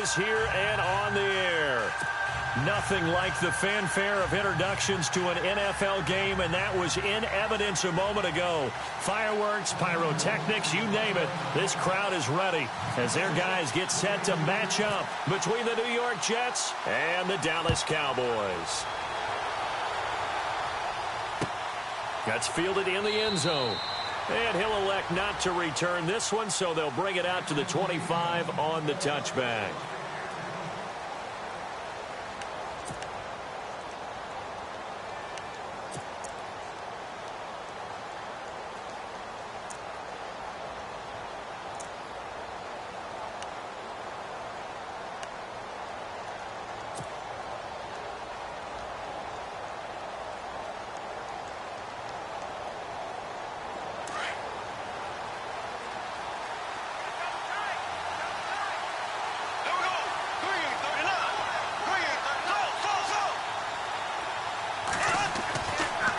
is here and on the air. Nothing like the fanfare of introductions to an NFL game, and that was in evidence a moment ago. Fireworks, pyrotechnics, you name it. This crowd is ready as their guys get set to match up between the New York Jets and the Dallas Cowboys. That's fielded in the end zone. And he'll elect not to return this one, so they'll bring it out to the 25 on the touchback.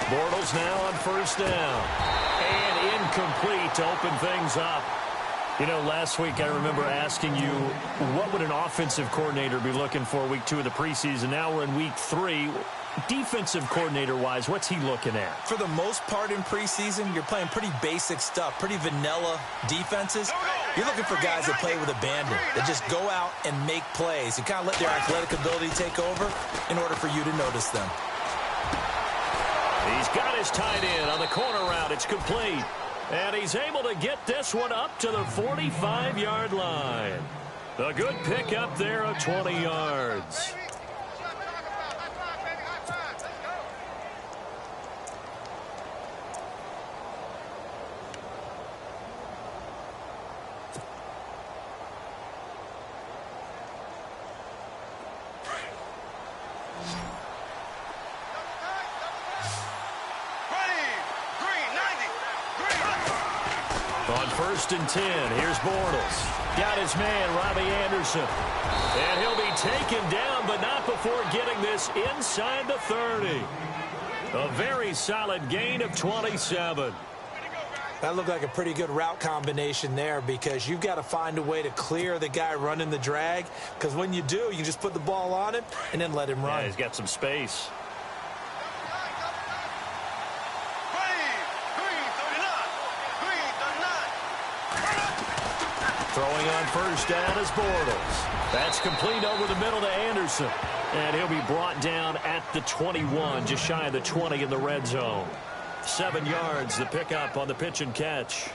Bortles now on first down. And incomplete to open things up. You know, last week I remember asking you, what would an offensive coordinator be looking for week 2 of the preseason? Now we're in week 3. Defensive coordinator-wise, what's he looking at? For the most part in preseason, you're playing pretty basic stuff, pretty vanilla defenses. You're looking for guys that play with abandon, that just go out and make plays. You kind of let their athletic ability take over in order for you to notice them. He's got his tight end on the corner route. It's complete. And he's able to get this one up to the 45-yard line. A good pickup there of 20 yards. On 1st and 10, here's Bortles. Got his man, Robbie Anderson. And he'll be taken down, but not before getting this inside the 30. A very solid gain of 27. That looked like a pretty good route combination there, because you've got to find a way to clear the guy running the drag, because when you do, you just put the ball on him and then let him run. Yeah, he's got some space. Throwing on first down is Bortles. That's complete over the middle to Anderson. And he'll be brought down at the 21, just shy of the 20 in the red zone. 7 yards, the pickup on the pitch and catch.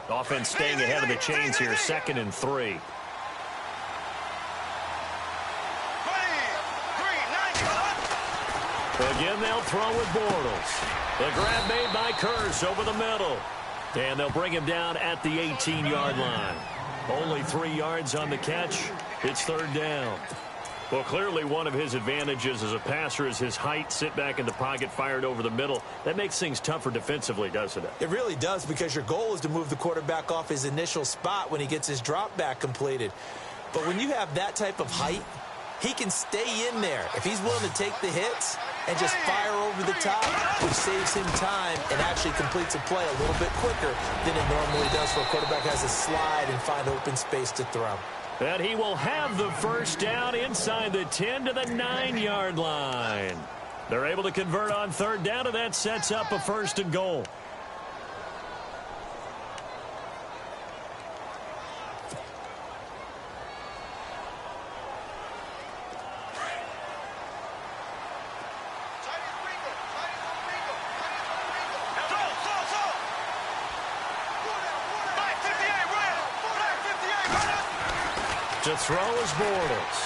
Offense staying ahead of the chains here, 2nd and 3. Again, they'll throw with Bortles. The grab made by Curse over the middle. And they'll bring him down at the 18-yard line. Only 3 yards on the catch. It's 3rd down. Well, clearly one of his advantages as a passer is his height. Sit back in the pocket, fired over the middle. That makes things tougher defensively, doesn't it? It really does, because your goal is to move the quarterback off his initial spot when he gets his drop back completed. But when you have that type of height, he can stay in there if he's willing to take the hits and just fire over the top, which saves him time and actually completes a play a little bit quicker than it normally does, for a quarterback has to slide and find open space to throw. And he will have the first down inside the 10 to the 9-yard line. They're able to convert on 3rd down, and that sets up a 1st and goal. To throw is Bortles.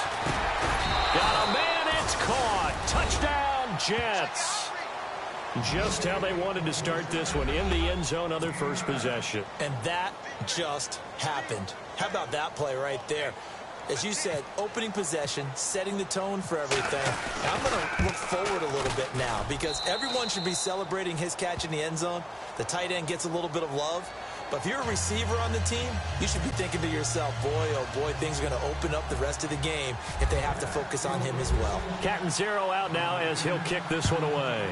Got a man, it's caught. Touchdown, Jets. Just how they wanted to start this one, in the end zone on their first possession. And that just happened. How about that play right there? As you said, opening possession, setting the tone for everything. And I'm going to look forward a little bit now, because everyone should be celebrating his catch in the end zone. The tight end gets a little bit of love. But if you're a receiver on the team, you should be thinking to yourself, boy, oh boy, things are going to open up the rest of the game if they have to focus on him as well. Cat and Zero out now as he'll kick this one away.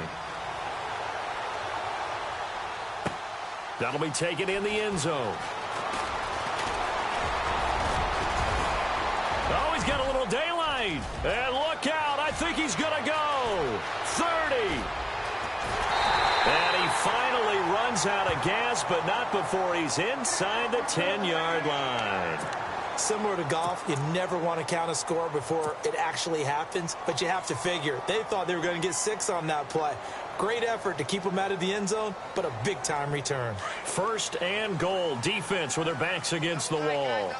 That'll be taken in the end zone. Oh, he's got a little daylight. And look out. I think he's going to go. 30. And he finally runs out of gas, but not before he's inside the 10-yard line. Similar to golf, you never want to count a score before it actually happens, but you have to figure. They thought they were going to get 6 on that play. Great effort to keep them out of the end zone, but a big-time return. First and goal. Defense with their backs against the wall.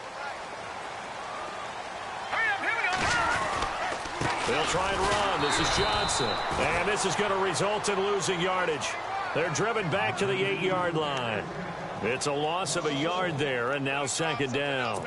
They'll try and run. This is Johnson. And this is going to result in losing yardage. They're driven back to the 8-yard line. It's a loss of a yard there, and now second down.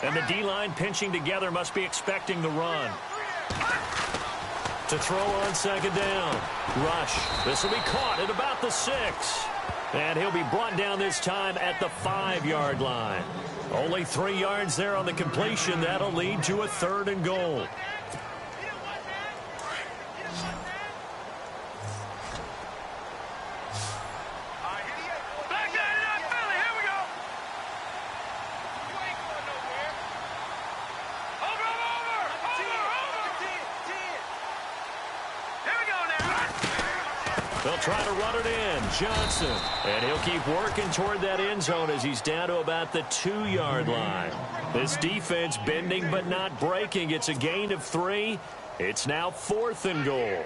And the D-line pinching together must be expecting the run. To throw on second down. Rush. This will be caught at about the 6. And he'll be brought down this time at the 5-yard line. Only 3 yards there on the completion. That'll lead to a 3rd and goal. They'll try to run it in. Johnson. And he'll keep working toward that end zone as he's down to about the 2-yard line. This defense bending but not breaking. It's a gain of 3. It's now 4th and goal.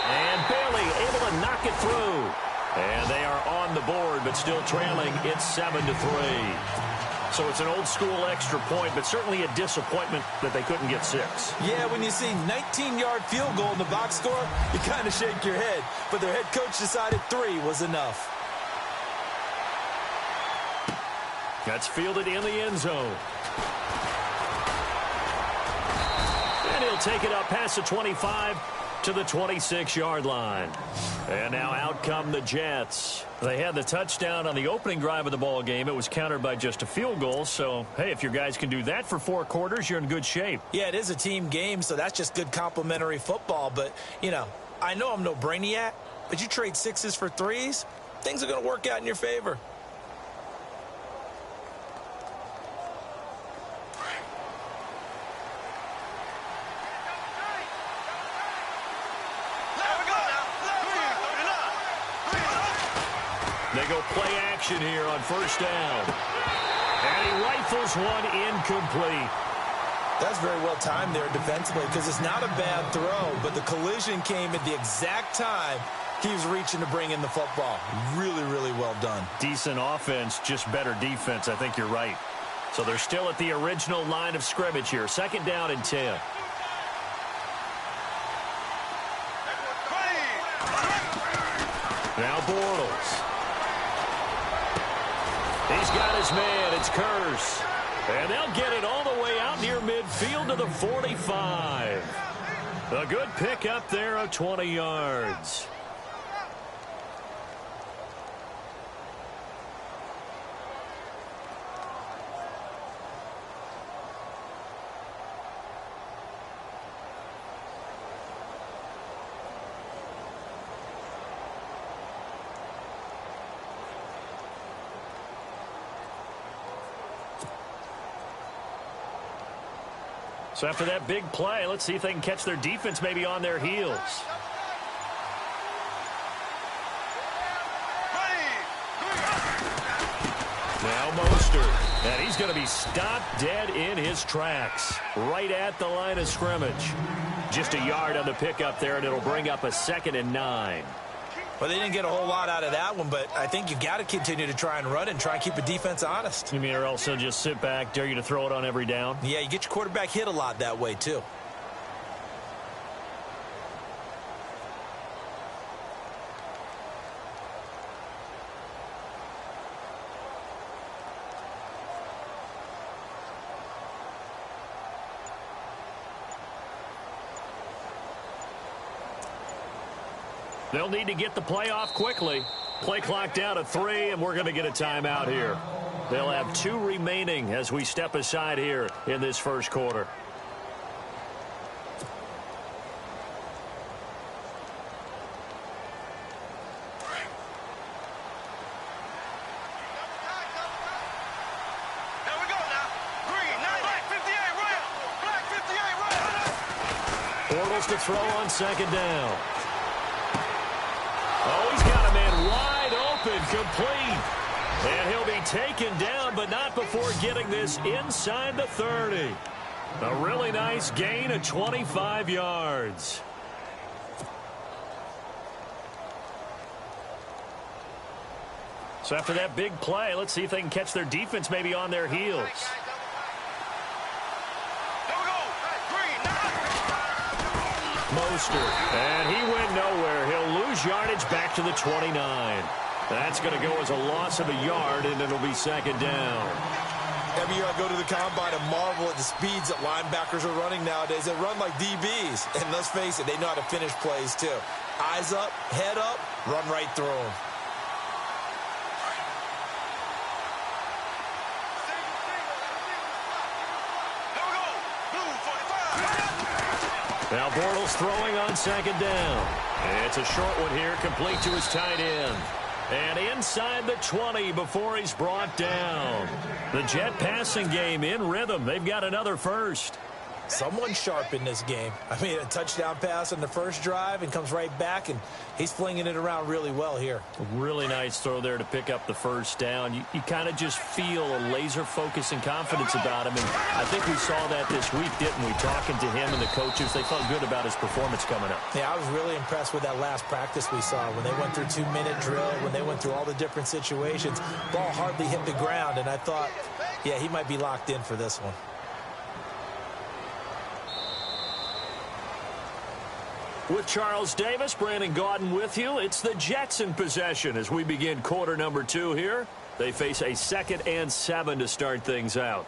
And Bailey able to knock it through. And they are on the board, but still trailing. It's 7-3. So it's an old-school extra point, but certainly a disappointment that they couldn't get 6. Yeah, when you see 19-yard field goal in the box score, you kind of shake your head. But their head coach decided 3 was enough. That's fielded in the end zone. And he'll take it up past the 25 to the 26-yard line. And now out come the Jets. They had the touchdown on the opening drive of the ball game. It was countered by just a field goal. So, hey, if your guys can do that for 4 quarters, you're in good shape. Yeah, it is a team game, so that's just good complimentary football. But, you know, I know I'm no brainiac, but you trade 6s for 3s, things are going to work out in your favor. They go play action here on first down. And he rifles one incomplete. That's very well timed there defensively because it's not a bad throw, but the collision came at the exact time he was reaching to bring in the football. Really, really well done. Decent offense, just better defense. I think you're right. So they're still at the original line of scrimmage here. Second down and 10. Now Bortles. He's got his man. It's Curse. And they'll get it all the way out near midfield to the 45. A good pickup there of 20 yards. So after that big play, let's see if they can catch their defense maybe on their heels. Now Mostert. And he's going to be stopped dead in his tracks. Right at the line of scrimmage. Just a yard on the pickup there, and it'll bring up a 2nd and 9. Well, they didn't get a whole lot out of that one, but I think you've got to continue to try and run and try and keep the defense honest. You mean, or else they'll just sit back, dare you to throw it on every down? Yeah, you get your quarterback hit a lot that way, too. They'll need to get the play off quickly. Play clock down to 3, and we're going to get a timeout here. They'll have 2 remaining as we step aside here in this first quarter. To throw on second down. Oh, he's got a man wide open, complete. And he'll be taken down, but not before getting this inside the 30. A really nice gain of 25 yards. So after that big play, let's see if they can catch their defense maybe on their heels. And he went nowhere. He'll lose yardage back to the 29. That's going to go as a loss of a yard, and it'll be second down. Every year I go to the combine and marvel at the speeds that linebackers are running nowadays. They run like DBs. And let's face it, they know how to finish plays too. Eyes up, head up, run right through them. Now Bortles throwing on second down. It's a short one here, complete to his tight end. And inside the 20 before he's brought down. The Jet passing game in rhythm. They've got another first. Someone sharp in this game. I mean, a touchdown pass on the first drive and comes right back, and he's flinging it around really well here. A really nice throw there to pick up the first down. You kind of just feel a laser focus and confidence about him, and I think we saw that this week, didn't we? Talking to him and the coaches, they felt good about his performance coming up. Yeah, I was really impressed with that last practice we saw when they went through 2-minute drill, when they went through all the different situations. Ball hardly hit the ground, and I thought, yeah, he might be locked in for this one. With Charles Davis, Brandon Gaudin with you. It's the Jets in possession as we begin quarter number 2 here. They face a 2nd and 7 to start things out.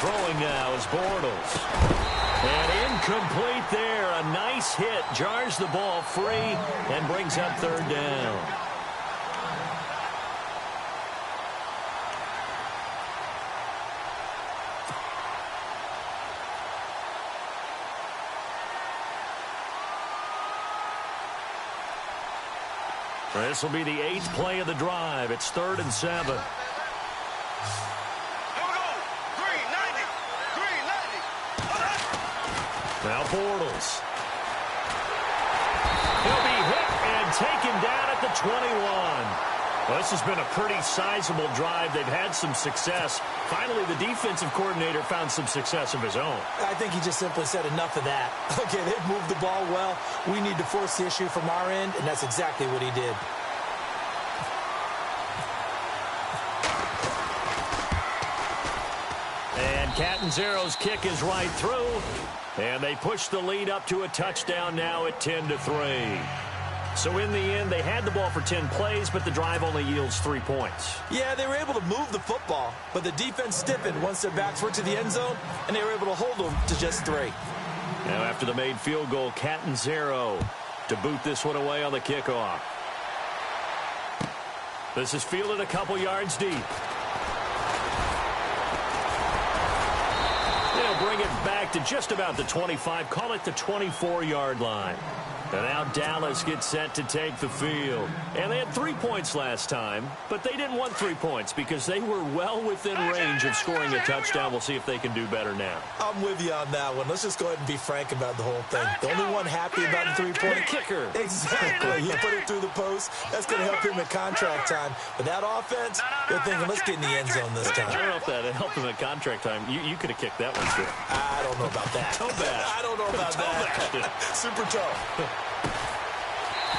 Throwing now is Bortles. And incomplete there. A nice hit. Jars the ball free and brings up third down. This will be the 8th play of the drive. It's 3rd and 7. Now Bortles. He'll be hit and taken down at the 21. Well, this has been a pretty sizable drive. They've had some success. Finally, the defensive coordinator found some success of his own. I think he just simply said enough of that. Okay, they've moved the ball well. We need to force the issue from our end, and that's exactly what he did. And Catanzaro's kick is right through. And they push the lead up to a touchdown now at 10-3. So in the end, they had the ball for 10 plays, but the drive only yields 3 points. Yeah, they were able to move the football, but the defense stiffened once their backs were to the end zone, and they were able to hold them to just 3. Now after the made field goal, Catanzaro to boot this one away on the kickoff. This is fielded a couple yards deep. They'll bring it back to just about the 25, call it the 24-yard line. And now Dallas gets set to take the field. And they had 3 points last time, but they didn't want 3 points because they were well within range of scoring a touchdown. We'll see if they can do better now. I'm with you on that one. Let's just go ahead and be frank about the whole thing. The only one happy about the 3-point kicker. Exactly. He put it through the post. That's going to help him at contract time. But that offense, they're thinking, let's get in the end zone this time. I don't know if that helped him at contract time. You could have kicked that one, too. I don't know about that. Toe bad. I don't know about that. Super toe.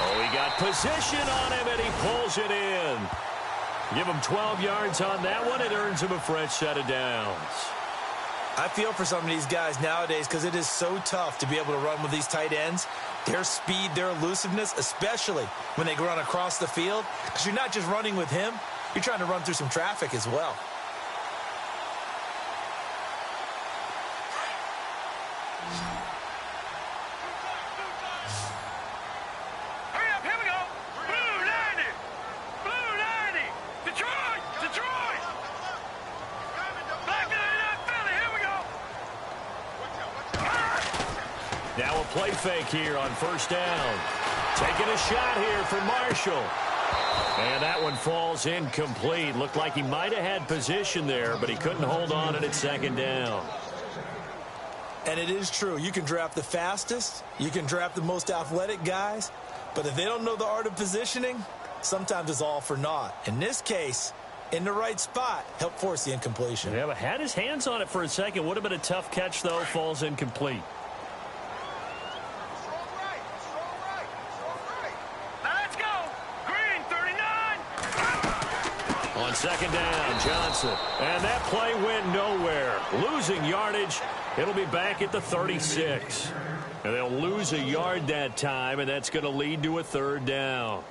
Oh, he got position on him, and he pulls it in. Give him 12 yards on that one. It earns him a fresh set of downs. I feel for some of these guys nowadays because it is so tough to be able to run with these tight ends. Their speed, their elusiveness, especially when they run across the field, because you're not just running with him, you're trying to run through some traffic as well. Now a play fake here on first down. Taking a shot here for Marshall. And that one falls incomplete. Looked like he might have had position there, but he couldn't hold on at second down. And it is true. You can draft the fastest. You can draft the most athletic guys. But if they don't know the art of positioning, sometimes it's all for naught. In this case, in the right spot, helped force the incompletion. Yeah, but had his hands on it for a second. Would have been a tough catch, though. Falls incomplete. On second down, Johnson. And that play went nowhere. Losing yardage. It'll be back at the 36. And they'll lose a yard that time, and that's going to lead to a third down.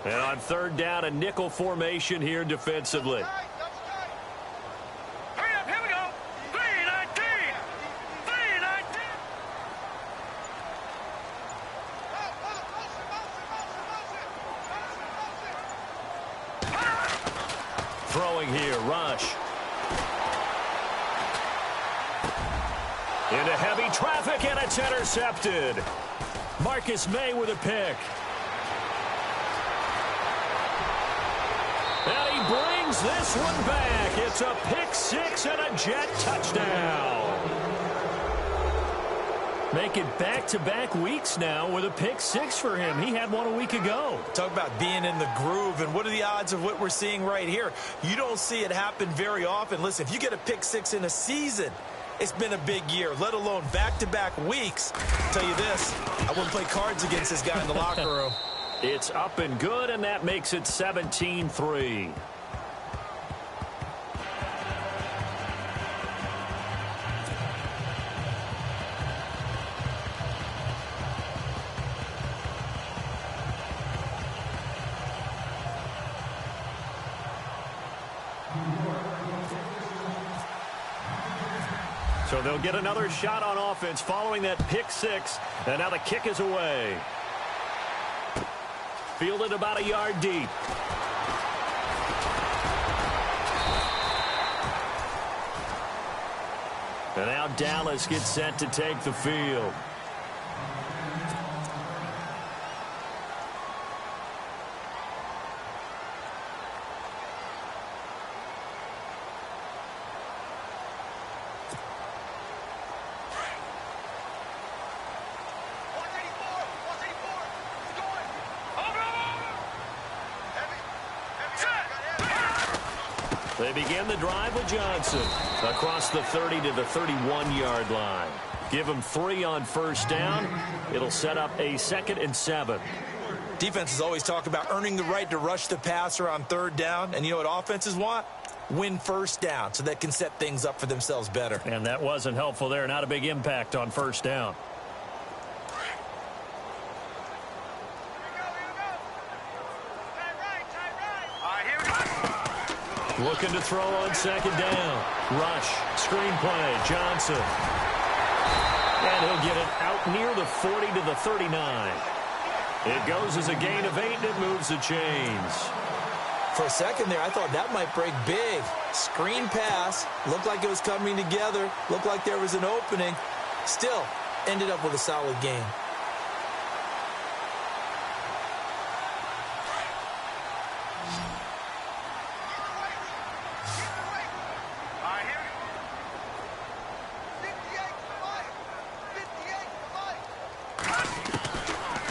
And on third down, a nickel formation here defensively. Throwing here, Rush. Into heavy traffic, and it's intercepted. Marcus May with a pick. And he brings this one back. It's a pick six and a Jet touchdown. Make it back-to-back weeks now with a pick six for him. He had one a week ago. Talk about being in the groove, and what are the odds of what we're seeing right here? You don't see it happen very often. Listen, if you get a pick six in a season, it's been a big year, let alone back-to-back weeks. I'll tell you this, I wouldn't play cards against this guy in the locker room. It's up and good, and that makes it 17-3. So they'll get another shot on offense following that pick six, and now the kick is away. Fielded about a yard deep. And now Dallas gets set to take the field. They begin the drive with Johnson across the 30 to the 31-yard line. Give him 3 on first down. It'll set up a 2nd and 7. Defenses always talk about earning the right to rush the passer on third down. And you know what offenses want? Win first down so they can set things up for themselves better. And that wasn't helpful there. Not a big impact on first down. Looking to throw on second down. Rush, screen play, Johnson. And he'll get it out near the 40 to the 39. It goes as a gain of 8, and it moves the chains. For a second there, I thought that might break big. Screen pass, looked like it was coming together, looked like there was an opening. Still, ended up with a solid game.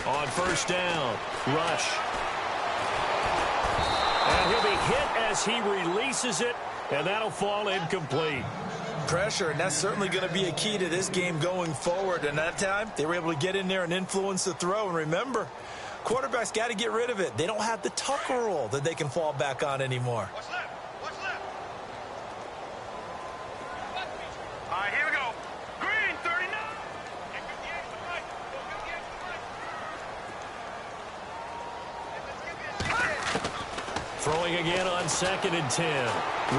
On first down, Rush. And he'll be hit as he releases it, and that'll fall incomplete. pressure, and that's certainly going to be a key to this game going forward. And that time, they were able to get in there and influence the throw. And remember, quarterbacks got to get rid of it. They don't have the Tucker rule that they can fall back on anymore. What's left? All right, here we go. Green, 39. And 58 to the right. Go 58 to the right. Throwing again on 2nd and 10.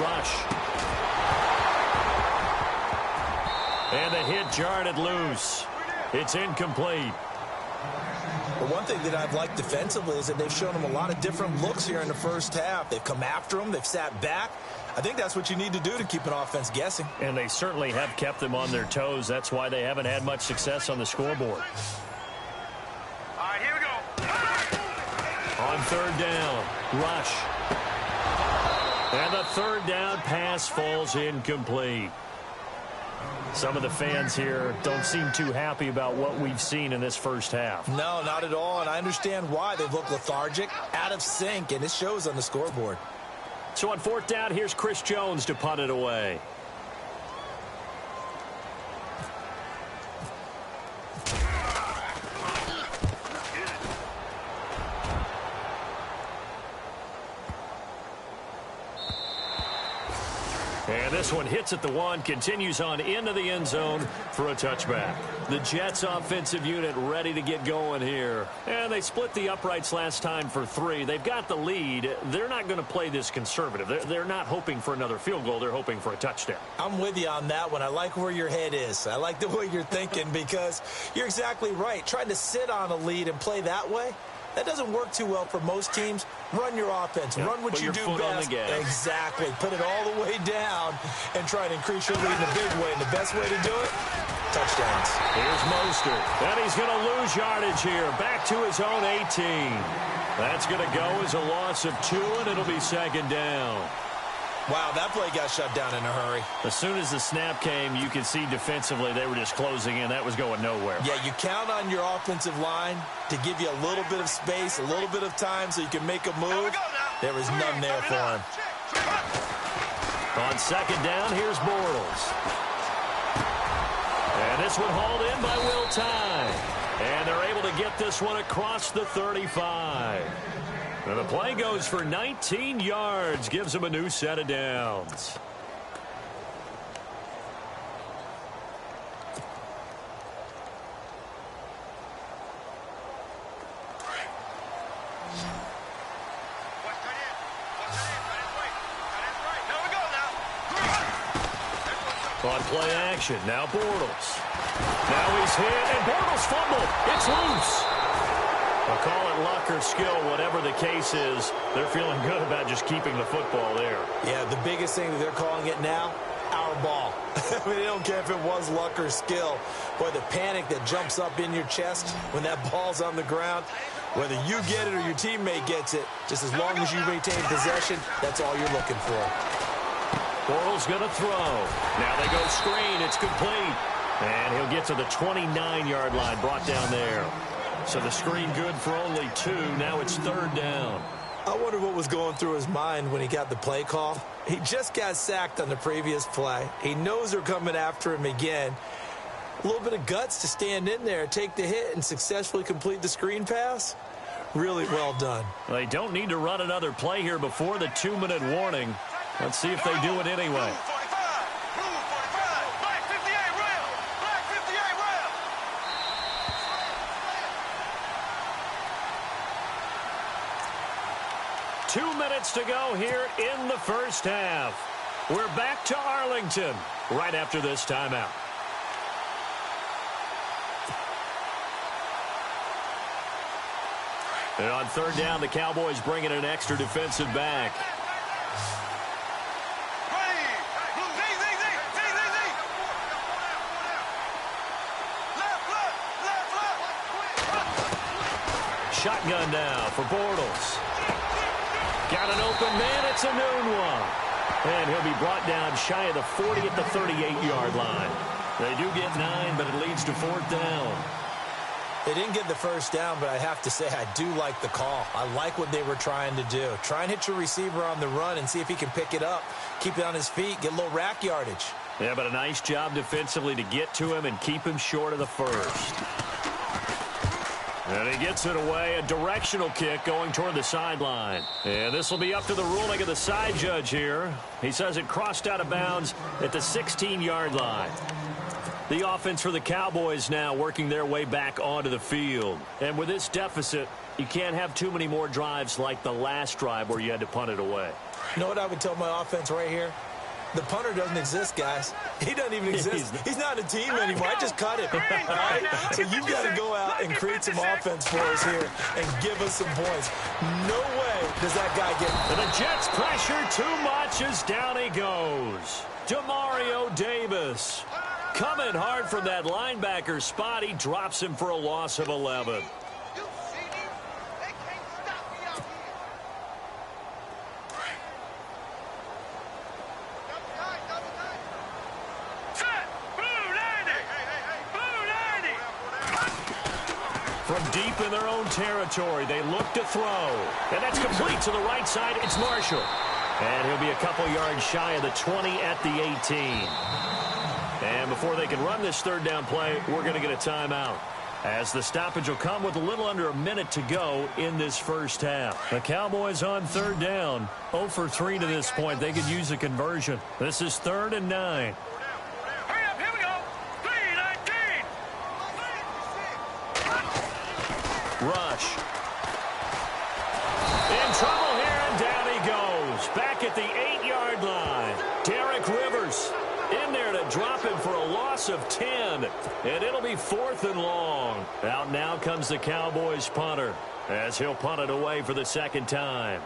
Rush. And the hit jarred it loose. It's incomplete. But one thing that I've liked defensively is that they've shown them a lot of different looks here in the first half. They've come after them. They've sat back. I think that's what you need to do to keep an offense guessing. And they certainly have kept them on their toes. That's why they haven't had much success on the scoreboard. All right, here we go. On 3rd down, Rush. And the 3rd down pass falls incomplete. Some of the fans here don't seem too happy about what we've seen in this first half. No, not at all, and I understand why. They've looked lethargic, out of sync, and it shows on the scoreboard. So on 4th down, here's Chris Jones to punt it away. And this one hits at the 1, continues on into the end zone for a touchback. The Jets offensive unit ready to get going here. And they split the uprights last time for 3. They've got the lead. They're not going to play this conservative. They're not hoping for another field goal. They're hoping for a touchdown. I'm with you on that one. I like where your head is. I like the way you're thinking because you're exactly right. Trying to sit on a lead and play that way, that doesn't work too well for most teams. Run your offense. Yeah, run what you do best. Exactly. Put it all the way down and try to increase your lead in a big way. And the best way to do it, touchdowns. Here's Mostert. And he's going to lose yardage here. Back to his own 18. That's going to go as a loss of 2, and it'll be 2nd down. Wow, that play got shut down in a hurry. As soon as the snap came, you could see defensively they were just closing in. That was going nowhere. Yeah, you count on your offensive line to give you a little bit of space, a little bit of time so you can make a move. There was none there for him. On 2nd down, here's Bortles. And this one hauled in by Will Tye. And they're able to get this one across the 35. And the play goes for 19 yards, gives them a new set of downs. On play action, now Bortles. Now he's hit, and Bortles fumbled. It's loose. I'll call it luck or skill, whatever the case is. They're feeling good about just keeping the football there. Yeah, the biggest thing that they're calling it now, our ball. I mean, they don't care if it was luck or skill. Boy, the panic that jumps up in your chest when that ball's on the ground, whether you get it or your teammate gets it, just as long as you retain possession, that's all you're looking for. Bortles going to throw. Now they go screen. It's complete. And he'll get to the 29-yard line, brought down there. So the screen good for only 2. Now it's 3rd down. I wonder what was going through his mind when he got the play call. He just got sacked on the previous play. He knows they're coming after him again. A little bit of guts to stand in there, take the hit, and successfully complete the screen pass. Really well done. They don't need to run another play here before the 2-minute warning. Let's see if they do it anyway. Black 58 rail. Black 58 rail. 2 minutes to go here in the first half. We're back to Arlington right after this timeout. And on 3rd down, the Cowboys bring in an extra defensive back. Shotgun now for Bortles. Got an open man. It's a noon one. And he'll be brought down shy of the 40 at the 38-yard line. They do get 9, but it leads to 4th down. They didn't get the first down, but I have to say I do like the call. I like what they were trying to do. Try and hit your receiver on the run and see if he can pick it up. Keep it on his feet, get a little rack yardage. Yeah, but a nice job defensively to get to him and keep him short of the first. And he gets it away, a directional kick going toward the sideline. And this will be up to the ruling of the side judge here. He says it crossed out of bounds at the 16-yard line. The offense for the Cowboys now working their way back onto the field. And with this deficit, you can't have too many more drives like the last drive where you had to punt it away. You know what I would tell my offense right here? The punter doesn't exist, guys. He doesn't even exist. He's not a team anymore. I just cut him. All right? So you've got to go out and create some offense for us here and give us some points. No way does that guy get... And the Jets pressure too much as down he goes. Demario Davis coming hard from that linebacker spot. He drops him for a loss of 11. From deep in their own territory, they look to throw. And that's complete to the right side. It's Marshall. And he'll be a couple yards shy of the 20 at the 18. And before they can run this third down play, we're going to get a timeout, as the stoppage will come with a little under a minute to go in this first half. The Cowboys on third down, 0 for 3 to this point. They could use a conversion. This is 3rd and 9. Hurry up, here we go. 3-19. Rush. In trouble here, and down he goes. Back at the 8-yard line. Derek Rivers in there to drop him for a loss of 10. And it'll be 4th and long. Out now comes the Cowboys punter, as he'll punt it away for the second time.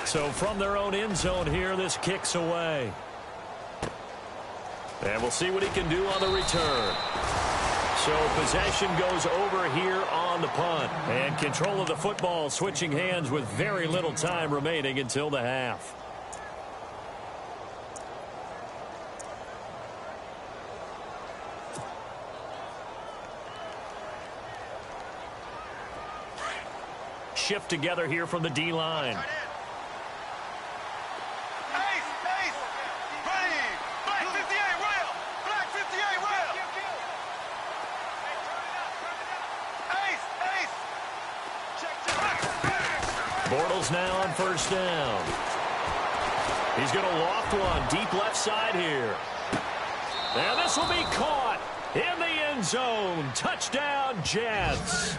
So from their own end zone here, this kicks away. And we'll see what he can do on the return. So possession goes over here on the punt. And control of the football switching hands with very little time remaining until the half. Shift together here from the D-line. Bortles now on first down. He's going to loft one deep left side here. And this will be caught in the end zone. Touchdown, Jets.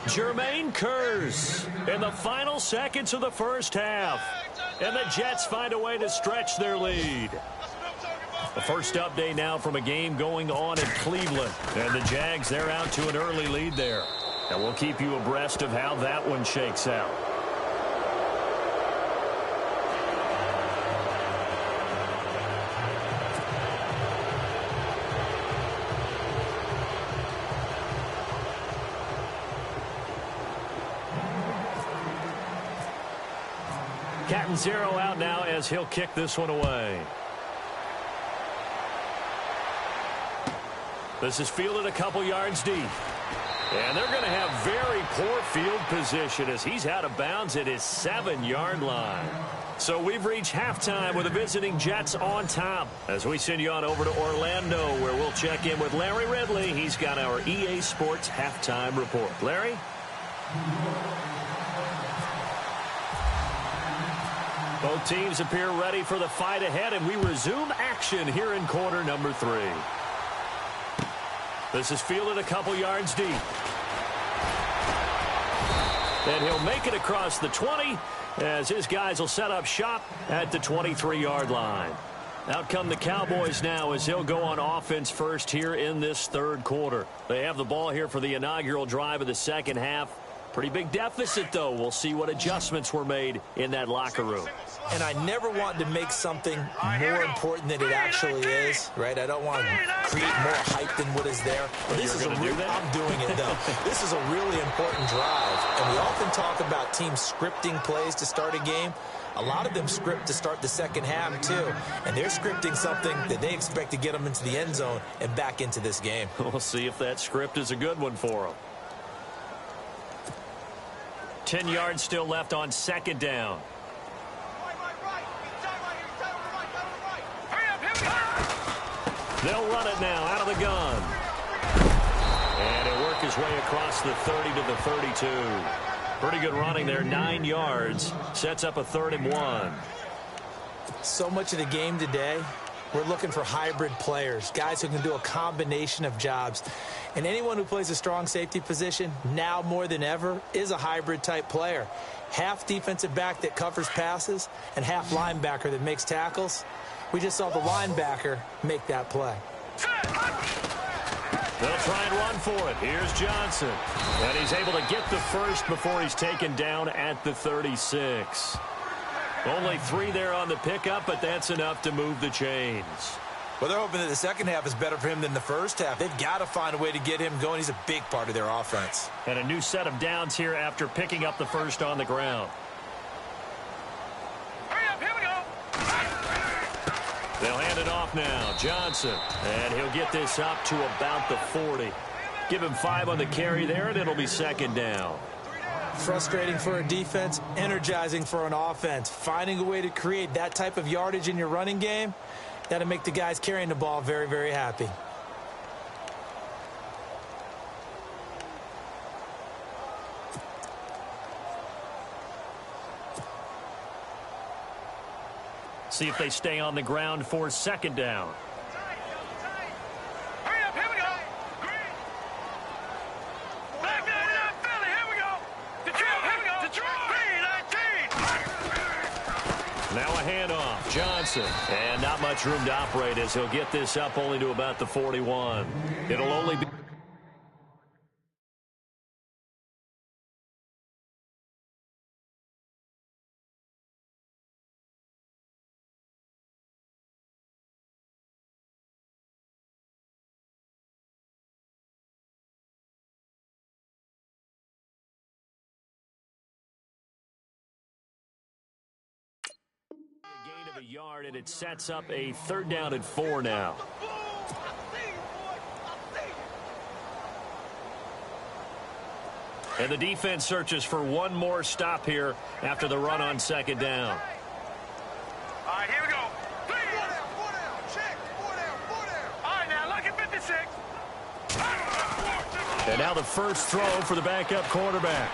Jermaine Kearse in the final seconds of the first half. And the Jets find a way to stretch their lead. The first update now from a game going on in Cleveland. And the Jags, they're out to an early lead there. And we'll keep you abreast of how that one shakes out. Captain Zero out now as he'll kick this one away. This is fielded a couple yards deep. And they're going to have very poor field position as he's out of bounds at his 7-yard line. So we've reached halftime with the visiting Jets on top, as we send you on over to Orlando, where we'll check in with Larry Ridley. He's got our EA Sports halftime report. Larry? Both teams appear ready for the fight ahead, and we resume action here in quarter number 3. This is fielded a couple yards deep. And he'll make it across the 20 as his guys will set up shop at the 23-yard line. Out come the Cowboys now as he'll go on offense first here in this third quarter. They have the ball here for the inaugural drive of the second half. Pretty big deficit, though. We'll see what adjustments were made in that locker room. And I never want to make something more important than it actually is, right? I don't want to create more hype than what is there. But this is I'm doing it, though. This is a really important drive. And we often talk about teams scripting plays to start a game. A lot of them script to start the second half, too. And they're scripting something that they expect to get them into the end zone and back into this game. We'll see if that script is a good one for them. 10 yards still left on second down. They'll run it now out of the gun. And he'll work his way across the 30 to the 32. Pretty good running there, 9 yards. Sets up a 3rd and 1. So much of the game today, we're looking for hybrid players, guys who can do a combination of jobs. And anyone who plays a strong safety position, now more than ever, is a hybrid-type player. Half defensive back that covers passes and half linebacker that makes tackles. We just saw the linebacker make that play. They'll try and run for it. Here's Johnson. And he's able to get the first before he's taken down at the 36. Only 3 there on the pickup, but that's enough to move the chains. Well, they're hoping that the second half is better for him than the first half. They've got to find a way to get him going. He's a big part of their offense. And a new set of downs here after picking up the first on the ground. Hurry up, here we go. They'll hand it off now. Johnson. And he'll get this up to about the 40. Give him 5 on the carry there, and it'll be second down. Frustrating for a defense, energizing for an offense. Finding a way to create that type of yardage in your running game, that'll make the guys carrying the ball very, very happy. See if they stay on the ground for second down. Hurry up, here we go. Back down, Philly, here we go. Detroit, here we go. Detroit, 19. Now a handoff. Johnson. And not much room to operate as he'll get this up only to about the 41. It'll only be... gain of a yard, and it sets up a 3rd down and 4 now. And the defense searches for one more stop here after the run on second down. All right, here we go. 4 down, check. 4 down. All right, now look at 56. And now the first throw for the backup quarterback.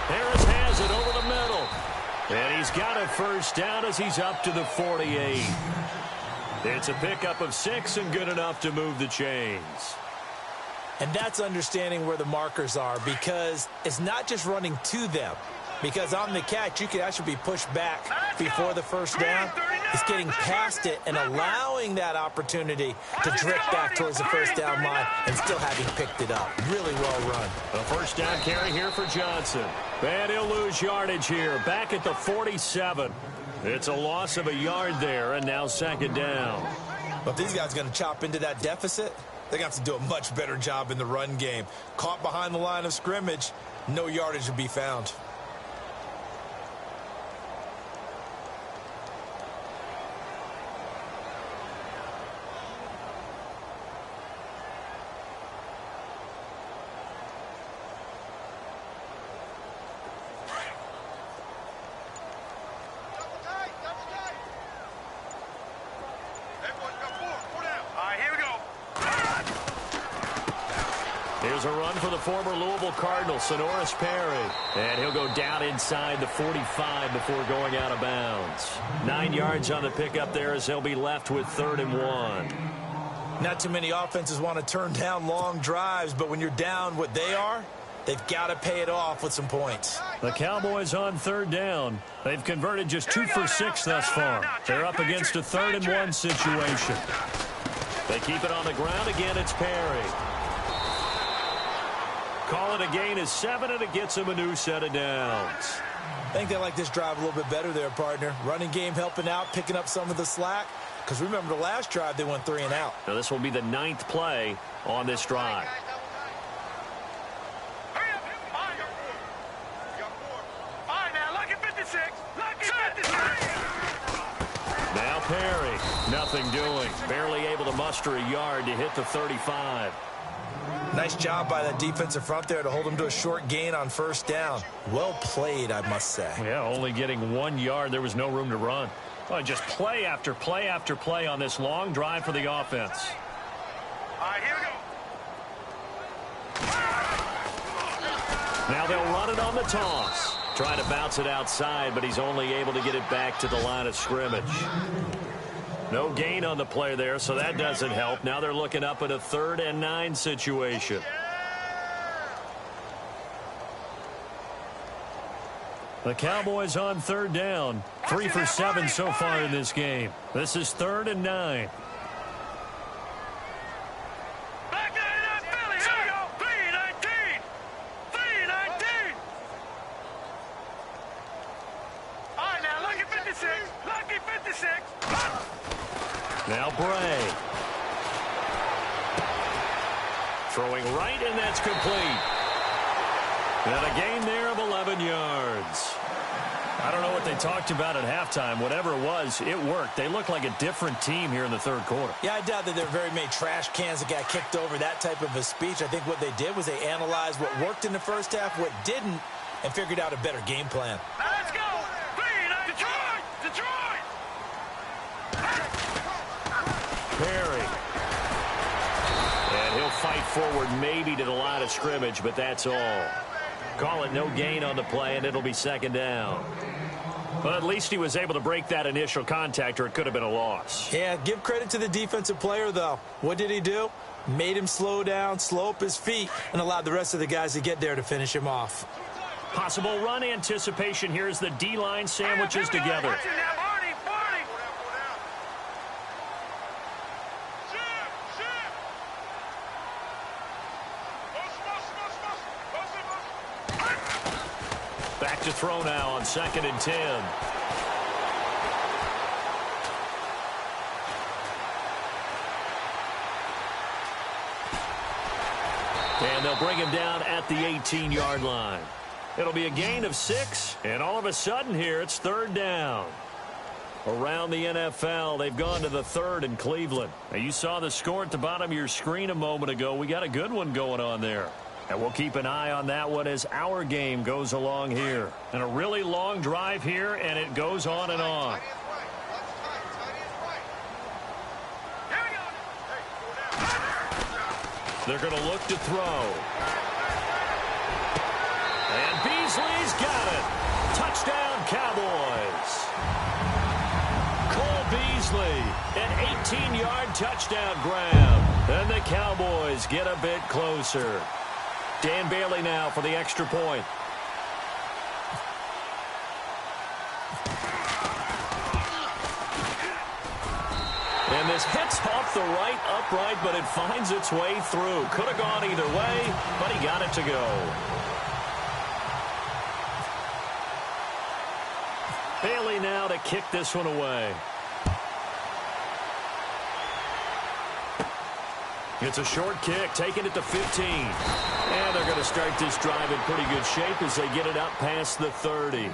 Harris has it over the middle. And he's got a first down as he's up to the 48. It's a pickup of 6 and good enough to move the chains. And that's understanding where the markers are, because it's not just running to them. Because on the catch, you could actually be pushed back before the first down. It's getting past it and allowing that opportunity to drift back towards the first down line and still having picked it up. Really well run. A first down carry here for Johnson. And he'll lose yardage here. Back at the 47. It's a loss of a yard there, and now second down. But these guys are going to chop into that deficit. They're going to have to do a much better job in the run game. Caught behind the line of scrimmage, no yardage to be found. Here's a run for the former Louisville Cardinal, Sonoris Perry. And he'll go down inside the 45 before going out of bounds. 9 yards on the pickup there as he'll be left with 3rd and 1. Not too many offenses want to turn down long drives, but when you're down what they are, they've got to pay it off with some points. The Cowboys on 3rd down. They've converted just 2 for 6 thus far. They're up against a 3rd and 1 situation. They keep it on the ground. Again, it's Perry. Call it a gain of 7, and it gets him a new set of downs. I think they like this drive a little bit better there, partner. Running game helping out, picking up some of the slack. Because remember the last drive, they went 3 and out. Now this will be the 9th play on this drive. Now Perry, nothing doing. Barely able to muster a yard to hit the 35. Nice job by that defensive front there to hold him to a short gain on first down. Well played, I must say. Yeah, only getting 1 yard. There was no room to run. Oh, just play after play after play on this long drive for the offense. All right, here we go. Now they'll run it on the toss. Trying to bounce it outside, but he's only able to get it back to the line of scrimmage. No gain on the play there, so that doesn't help. Now they're looking up at a 3rd and 9 situation. The Cowboys on 3rd down. 3 for 7 so far in this game. This is 3rd and 9. Back to Philly. Here we go. 3-19. 3-19. All right, now lucky 56. Lucky 56. Now Bray. Throwing right, and that's complete. And a gain there of 11 yards. I don't know what they talked about at halftime. Whatever it was, it worked. They look like a different team here in the 3rd quarter. Yeah, I doubt that there are very many trash cans that got kicked over, that type of a speech. I think what they did was they analyzed what worked in the first half, what didn't, and figured out a better game plan. Now let's go. 3-9. Detroit. Detroit. Perry. And he'll fight forward maybe to the line of scrimmage, but that's all. Call it no gain on the play, and it'll be 2nd down. But at least he was able to break that initial contact, or it could have been a loss. Yeah, give credit to the defensive player, though. What did he do? Made him slow down, slow up his feet, and allowed the rest of the guys to get there to finish him off. Possible run anticipation here as the D-line sandwiches together. Back to throw now on 2nd and 10. And they'll bring him down at the 18-yard line. It'll be a gain of 6, and all of a sudden here it's 3rd down. Around the NFL, they've gone to the 3rd in Cleveland. Now, you saw the score at the bottom of your screen a moment ago. We got a good one going on there. And we'll keep an eye on that one as our game goes along here. And a really long drive here, and it goes on and on. They're going to look to throw. And Beasley's got it. Touchdown, Cowboys. Cole Beasley, an 18-yard touchdown grab. And the Cowboys get a bit closer. Dan Bailey now for the extra point. And this hits off the right upright, but it finds its way through. Could have gone either way, but he got it to go. Bailey now to kick this one away. It's a short kick, taking it to 15. And they're going to start this drive in pretty good shape as they get it up past the 30.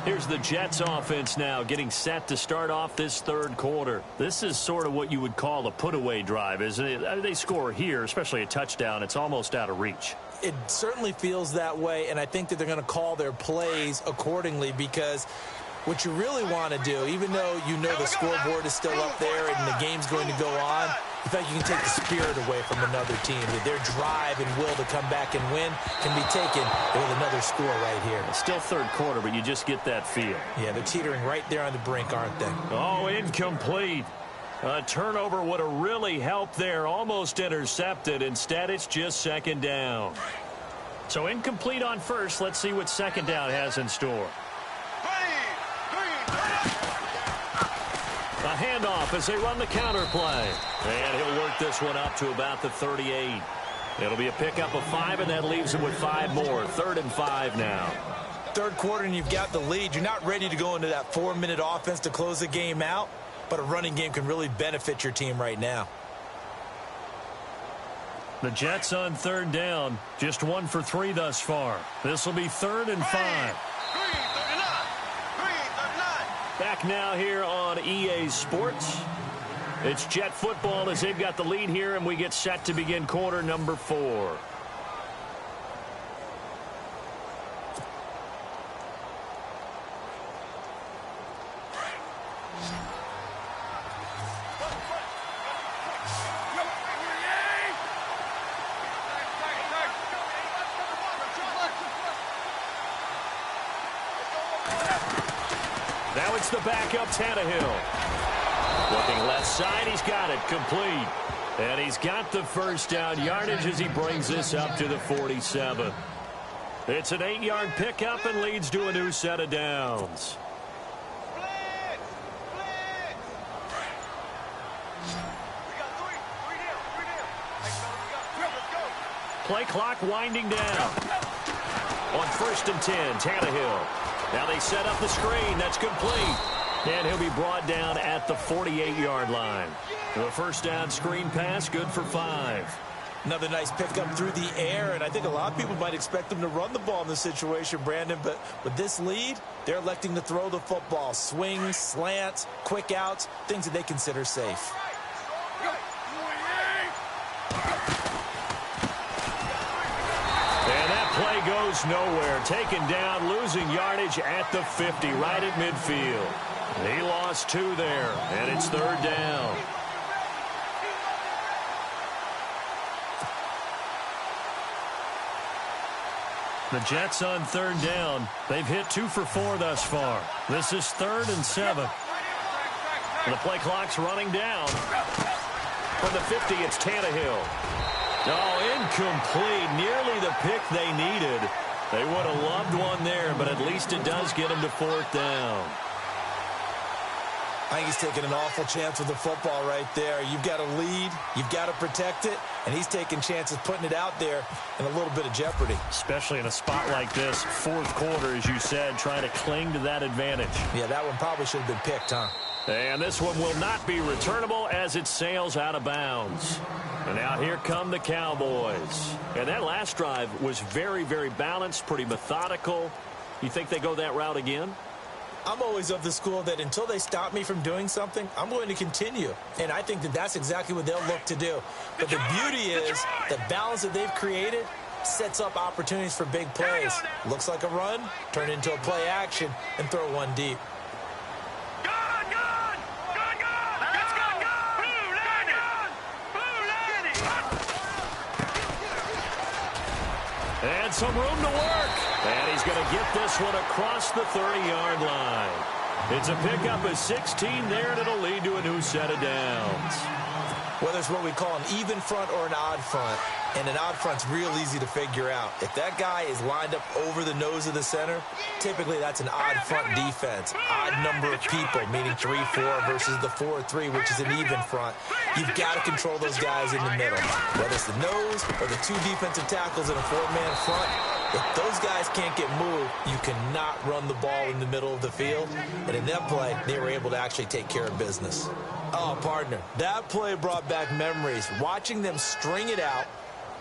Here's the Jets offense now getting set to start off this 3rd quarter. This is sort of what you would call a put-away drive, isn't it? They score here, especially a touchdown. It's almost out of reach. It certainly feels that way, and I think that they're going to call their plays accordingly because what you really want to do, even though you know the scoreboard is still up there and the game's going to go on, in fact, you can take the spirit away from another team. That their drive and will to come back and win can be taken with another score right here. It's still 3rd quarter, but you just get that feel. Yeah, they're teetering right there on the brink, aren't they? Oh, incomplete. A turnover would have really helped there. Almost intercepted. Instead, it's just 2nd down. So incomplete on first. Let's see what 2nd down has in store. A handoff as they run the counter play. And he'll work this one up to about the 38. It'll be a pickup of 5, and that leaves him with 5 more. 3rd and 5 now. third quarter and you've got the lead, you're not ready to go into that 4-minute offense to close the game out, but a running game can really benefit your team right now. The Jets on third down, just 1 for 3 thus far. This will be 3rd and 5. Back now here on EA Sports. It's Jet football as they've got the lead here, and we get set to begin quarter number 4. Now it's the backup Tannehill. Looking left side, he's got it complete. And he's got the first down yardage as he brings this up to the 47. It's an 8-yard pickup and leads to a new set of downs. Play clock winding down. On 1st and 10, Tannehill. Now they set up the screen. That's complete. And he'll be brought down at the 48-yard line. The first down screen pass, good for 5. Another nice pickup through the air, and I think a lot of people might expect them to run the ball in this situation, Brandon, but with this lead, they're electing to throw the football. Swings, slants, quick outs, things that they consider safe. And that play goes nowhere. Taken down, losing yardage at the 50, right at midfield. He lost 2 there, and it's 3rd down. The Jets on 3rd down. They've hit 2 for 4 thus far. This is 3rd and 7. And the play clock's running down. From the 50, it's Tannehill. Oh, incomplete. Nearly the pick they needed. They would have loved one there, but at least it does get them to 4th down. I think he's taking an awful chance with the football right there. You've got a lead, you've got to protect it, and he's taking chances putting it out there in a little bit of jeopardy. Especially in a spot like this, 4th quarter, as you said, trying to cling to that advantage. Yeah, that one probably should have been picked, huh? And this one will not be returnable as it sails out of bounds. And now here come the Cowboys. And that last drive was very, very balanced, pretty methodical. You think they go that route again? I'm always of the school that until they stop me from doing something, I'm going to continue. And I think that that's exactly what they'll look to do. But the beauty is the balance that they've created sets up opportunities for big plays. Looks like a run, turn into a play action, and throw one deep. And some room to work. And he's going to get this one across the 30-yard line. It's a pickup of 16 there, and it'll lead to a new set of downs. Whether it's what we call an even front or an odd front, and an odd front's real easy to figure out. If that guy is lined up over the nose of the center, typically that's an odd front defense. Odd number of people, meaning 3-4 versus the 4-3, which is an even front. You've got to control those guys in the middle. Whether it's the nose or the 2 defensive tackles in a 4-man front, if those guys can't get moved, you cannot run the ball in the middle of the field. And in that play, they were able to actually take care of business. Oh, partner, that play brought back memories. Watching them string it out,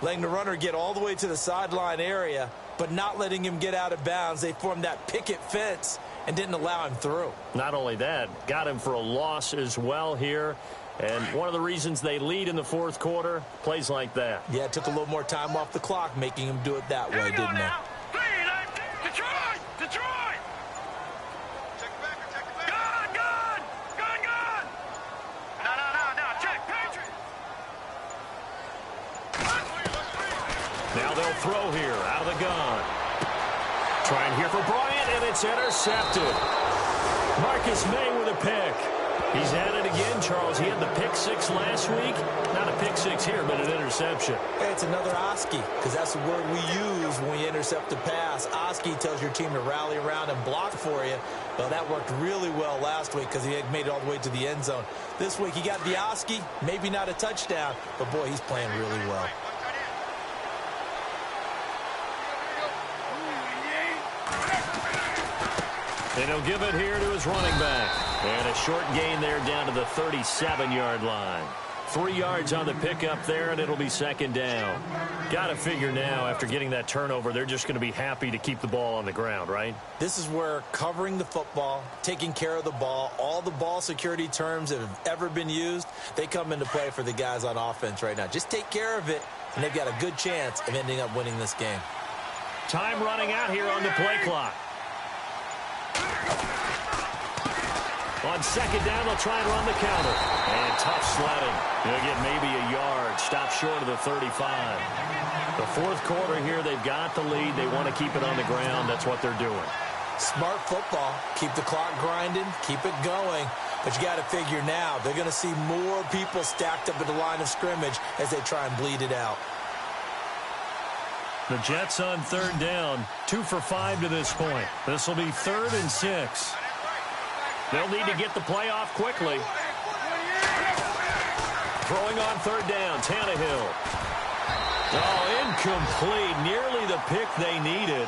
letting the runner get all the way to the sideline area, but not letting him get out of bounds. They formed that picket fence and didn't allow him through. Not only that, got him for a loss as well here. And one of the reasons they lead in the 4th quarter, plays like that. Yeah, it took a little more time off the clock, making him do it that way, didn't it? Detroit! Detroit! Check it back, check it back. Gun! No, check, Patriot! Now they'll throw here, out of the gun. Trying here for Bryant, and it's intercepted. Marcus May with a pick. He's at it again, Charles. He had the pick 6 last week. Not a pick 6 here, but an interception. Hey, it's another Oski, because that's the word we use when we intercept a pass. Oski tells your team to rally around and block for you. Well, that worked really well last week because he had made it all the way to the end zone. This week, he got the Oski, maybe not a touchdown, but boy, he's playing really well. And he'll give it here to his running back. And a short gain there down to the 37-yard line. 3 yards on the pickup there, and it'll be second down. Got to figure now, after getting that turnover, they're just going to be happy to keep the ball on the ground, right? This is where covering the football, taking care of the ball, all the ball security terms that have ever been used, they come into play for the guys on offense right now. Just take care of it, and they've got a good chance of ending up winning this game. Time running out here on the play clock. On second down, they'll try and run the counter. And tough sledding. They'll get maybe a yard. Stop short of the 35. The fourth quarter here, they've got the lead. They want to keep it on the ground. That's what they're doing. Smart football. Keep the clock grinding. Keep it going. But you got to figure now, they're going to see more people stacked up at the line of scrimmage as they try and bleed it out. The Jets on third down. 2 for 5 to this point. This will be 3rd and 6. They'll need to get the play off quickly. Throwing on third down, Tannehill. Oh, incomplete. Nearly the pick they needed.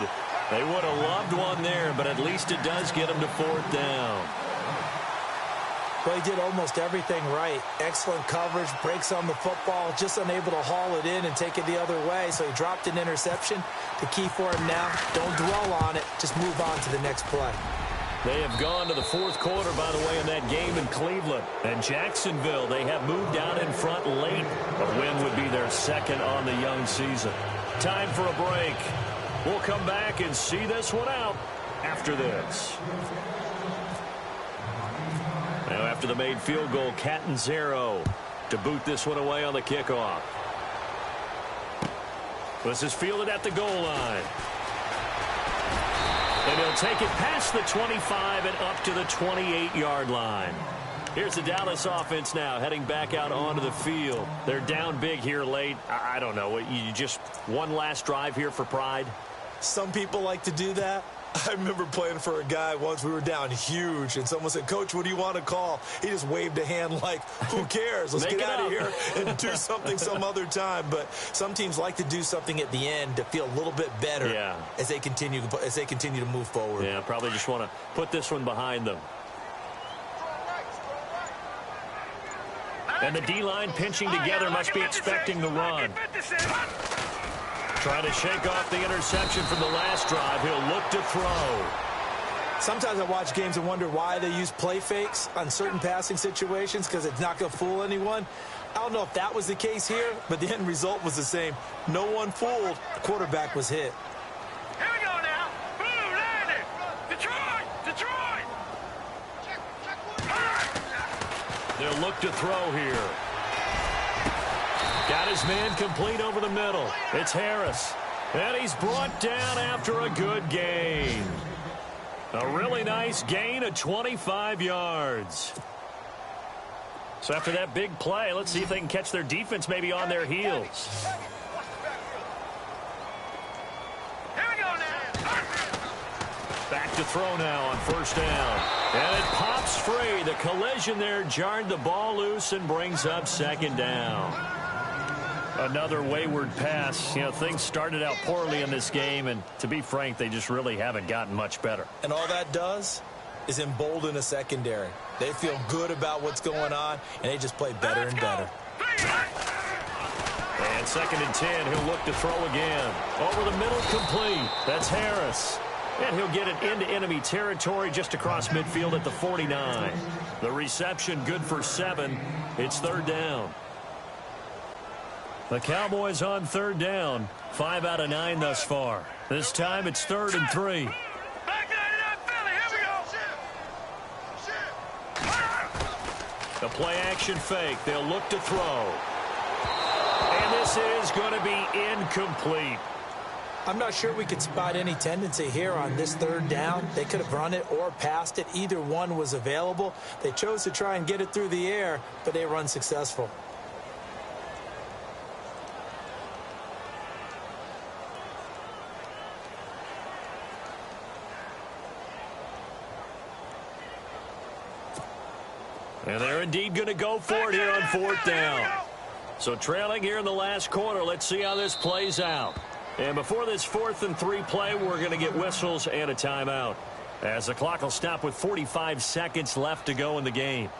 They would have loved one there, but at least it does get them to 4th down. Well, he did almost everything right. Excellent coverage, breaks on the football, just unable to haul it in and take it the other way. So he dropped an interception. The key for him now, don't dwell on it. Just move on to the next play. They have gone to the fourth quarter, by the way, in that game in Cleveland. And Jacksonville, they have moved out in front late. A win would be their second on the young season. Time for a break. We'll come back and see this one out after this. Now after the made field goal, Catanzaro to boot this one away on the kickoff. This is fielded at the goal line. And he'll take it past the 25 and up to the 28-yard line. Here's the Dallas offense now heading back out onto the field. They're down big here late. I don't know. You just one last drive here for pride? Some people like to do that. I remember playing for a guy once. We were down huge, and someone said, "Coach, what do you want to call?" He just waved a hand like, who cares? Let's get out of here and do something some other time. But some teams like to do something at the end to feel a little bit better as they continue to move forward. Yeah, probably just want to put this one behind them. And the D-line pinching together must be expecting the run. Trying to shake off the interception from the last drive. He'll look to throw. Sometimes I watch games and wonder why they use play fakes on certain passing situations, because it's not going to fool anyone. I don't know if that was the case here, but the end result was the same. No one fooled. The quarterback was hit. Here we go now. Blue landed. Detroit. They'll look to throw here. Got his man complete over the middle. It's Harris. And he's brought down after a good gain. A really nice gain of 25 yards. So after that big play, let's see if they can catch their defense maybe on their heels. Here we go now. Back to throw now on first down. And it pops free. The collision there jarred the ball loose and brings up second down. Another wayward pass. You know, things started out poorly in this game, and to be frank, they just really haven't gotten much better. And all that does is embolden a secondary. They feel good about what's going on, and they just play better and better. And 2nd and 10, he'll look to throw again. Over the middle, complete. That's Harris. And he'll get it into enemy territory just across midfield at the 49. The reception good for 7. It's 3rd down. The Cowboys on 3rd down. 5 out of 9 thus far. This time it's 3rd and 3. Back that Philly. Here we go. The play action fake. They'll look to throw. And this is going to be incomplete. I'm not sure we could spot any tendency here on this 3rd down. They could have run it or passed it. Either one was available. They chose to try and get it through the air, but they were unsuccessful. And they're indeed going to go for it here on 4th down. So trailing here in the last quarter, let's see how this plays out. And before this 4th and 3 play, we're going to get whistles and a timeout. As the clock will stop with 45 seconds left to go in the game.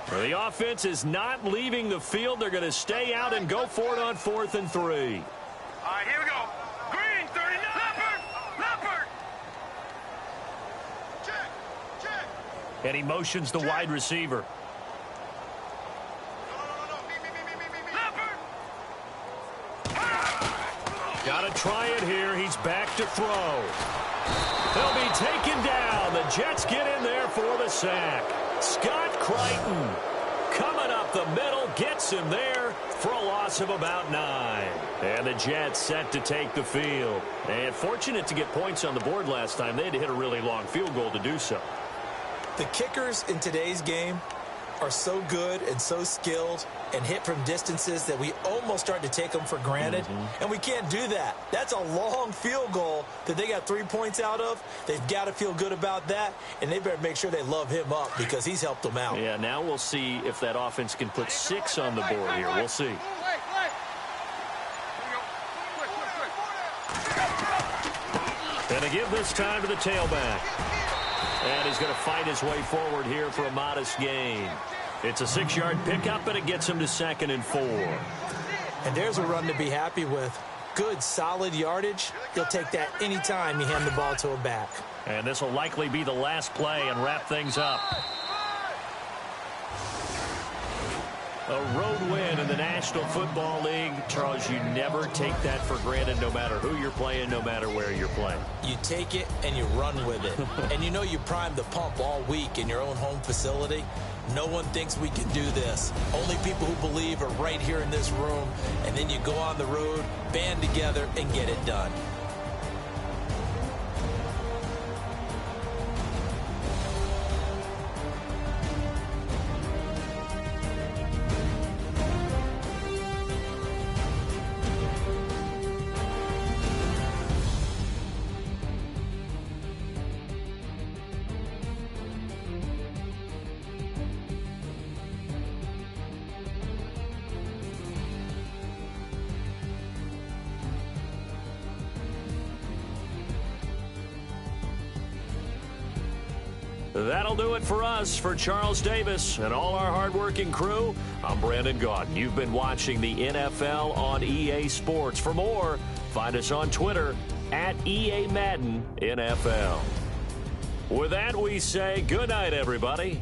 Well, the offense is not leaving the field. They're going to stay out and go for it on 4th and 3. All right, here we go. Green, 39. Leopard. Check. And he motions the wide receiver. No. Me. Leopard. Got to try it here. He's back to throw. They'll be taken down. The Jets get in there for the sack. Scott Crichton coming up the middle, gets him there for a loss of about 9. And the Jets set to take the field. And fortunate to get points on the board last time. They had to hit a really long field goal to do so. The kickers in today's game are so good and so skilled and hit from distances that we almost start to take them for granted. And we can't do that. That's a long field goal that they got 3 points out of. They've got to feel good about that, and they better make sure they love him up because he's helped them out. Yeah, now we'll see if that offense can put 6 on the board here. We'll see. And to give this time to the tailback. And he's going to fight his way forward here for a modest gain. It's a 6-yard pickup, and it gets him to 2nd and 4. And there's a run to be happy with. Good, solid yardage. He'll take that anytime you hand the ball to a back. And this will likely be the last play and wrap things up. A road win in the National Football League. Charles, you never take that for granted no matter who you're playing, no matter where you're playing. You take it and you run with it. And you know you primed the pump all week in your own home facility. No one thinks we can do this. Only people who believe are right here in this room. And then you go on the road, band together, and get it done. That'll do it for us. For Charles Davis and all our hardworking crew, I'm Brandon Gaudin. You've been watching the NFL on EA Sports. For more, find us on Twitter at EA Madden NFL. With that, we say good night, everybody.